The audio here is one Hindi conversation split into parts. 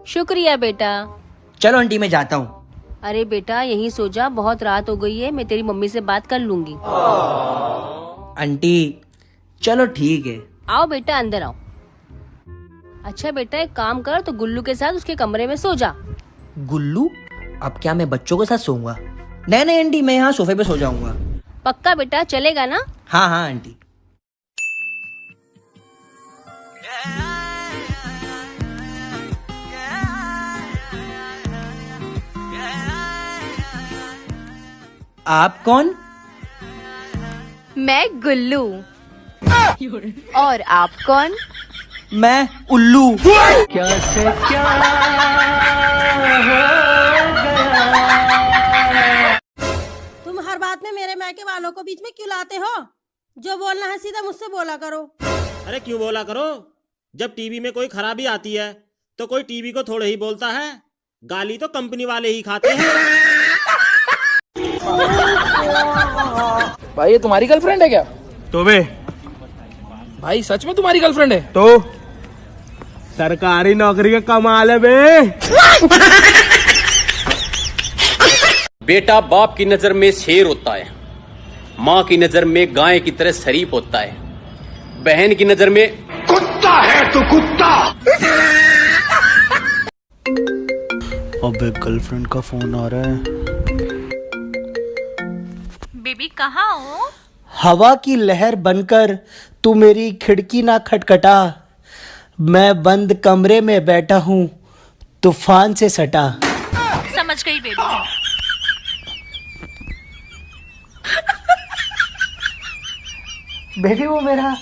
शुक्रिया बेटा। चलो आंटी मैं जाता हूँ। अरे बेटा यहीं सो जा, बहुत रात हो गई है, मैं तेरी मम्मी से बात कर लूंगी। आंटी चलो ठीक है। आओ बेटा अंदर आओ। अच्छा बेटा एक काम कर, तो गुल्लू के साथ उसके कमरे में सो जा। गुल्लू? अब क्या मैं बच्चों के साथ सोऊंगा? नहीं नहीं आंटी, मैं यहाँ सोफे पे सो जाऊंगा। पक्का बेटा, चलेगा ना? हाँ हाँ आंटी। आप कौन? मैं गुल्लू। और आप कौन? मैं उल्लू। क्या से क्या तुम हर बात में मेरे मायके वालों को बीच में क्यों लाते हो? जो बोलना है सीधा मुझसे बोला करो। अरे क्यों बोला करो? जब टीवी में कोई खराबी आती है तो कोई टीवी को थोड़े ही बोलता है, गाली तो कंपनी वाले ही खाते हैं। भाई ये तुम्हारी गर्लफ्रेंड है क्या? तो बे भाई सच में तुम्हारी गर्लफ्रेंड है? तो सरकारी नौकरी का कमाल है बे। बेटा बाप की नजर में शेर होता है, माँ की नजर में गाय की तरह शरीफ होता है, बहन की नजर में कुत्ता है तो कुत्ता। अबे गर्लफ्रेंड का फोन आ रहा है। बेबी कहाँ हो? हवा की लहर बनकर तू मेरी खिड़की ना खटखटा, मैं बंद कमरे में बैठा हूँ तूफान से सटा। समझ गई बेबी। बेबी वो मेरा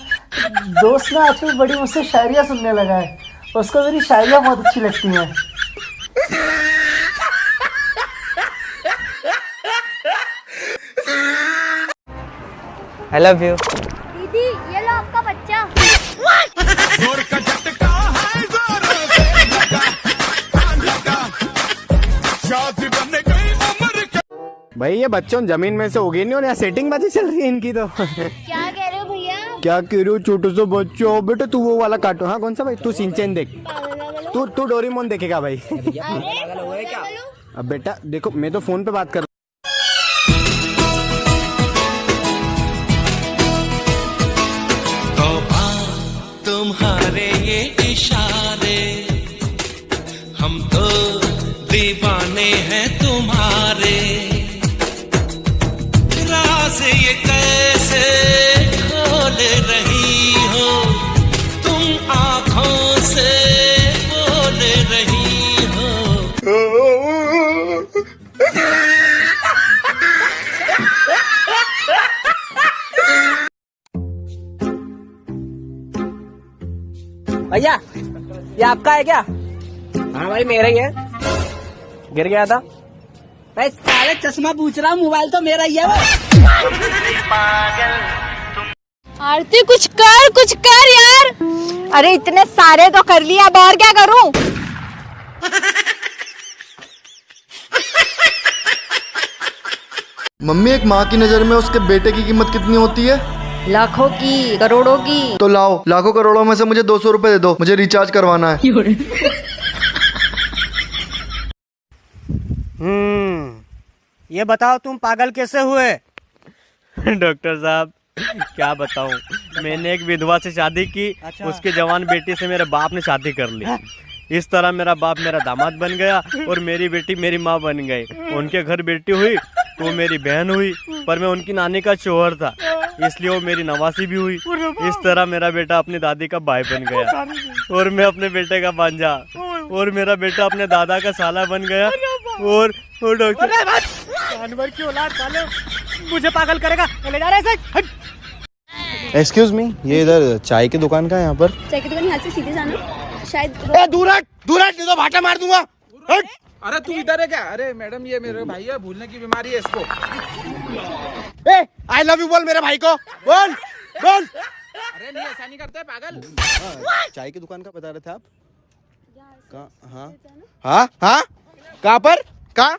दोस्त ना आजकल बड़ी मुझसे शायरियाँ सुनने लगा है, उसको मेरी शायरियाँ बहुत अच्छी लगती हैं। I love you. दीदी ये लो आपका बच्चा। भाई ये बच्चों जमीन में से उगे नहीं और यहाँ सेटिंग बाजी चल रही है इनकी तो। क्या कह रहे हो भैया? क्या कह रहे हो छोटू से बच्चों? बेटा तू वो वाला काटो। हाँ कौन सा भाई? तू सिंचन देख, तू डोरेमोन देखेगा भाई। अब बेटा देखो मैं तो फोन पे बात कर। तुम्हारे ये इशारे, हम तो दीवाने हैं तुम्हारे। राज ये कैसे खोल रही हो तुम, आंखों से बोल रही हो। भैया ये आपका है क्या? हाँ भाई मेरा ही है। गिर गया था भाई। साले चश्मा पूछ रहा हूँ, मोबाइल तो मेरा ही है। आरती कुछ कर यार। अरे इतने सारे तो कर लिया, अब और क्या करूं? मम्मी एक माँ की नजर में उसके बेटे की कीमत कितनी होती है? लाखों की, करोड़ों की। तो लाओ, लाखों करोड़ों में से मुझे 200 रुपए दे दो, मुझे रिचार्ज करवाना है। ये बताओ तुम पागल कैसे हुए? डॉक्टर साहब क्या बताऊं, मैंने एक विधवा से शादी की। उसके जवान बेटी से मेरे बाप ने शादी कर ली। इस तरह मेरा बाप मेरा दामाद बन गया और मेरी बेटी मेरी माँ बन गई। उनके घर बेटी हुई तो वो मेरी बहन हुई, पर मैं उनकी नानी का शोहर था इसलिए वो मेरी नवासी भी हुई। इस तरह मेरा बेटा अपनी दादी का भाई बन गया और मैं अपने बेटे का भांजा, और मेरा बेटा अपने दादा का साला बन गया। और डॉक्टर जानवर की औलाद साले मुझे पागल करेगा, ले जा रहे हैं। एक्सक्यूज मी, ये इधर चाय की दुकान का है? यहाँ पर चाय की दुकान यहाँ से सीधे जाना शायद। दूर हट नहीं तो भाटा मार दूंगा। अरे तू इधर है क्या? अरे मैडम ये मेरे भाई है, भूलने की बीमारी है इसको। आई लव यू बोल मेरे भाई को, बोल। अरे नहीं ऐसा नहीं करते पागल। चाय की दुकान का बता रहे थे आप? हाँ कहाँ पर? कहाँ?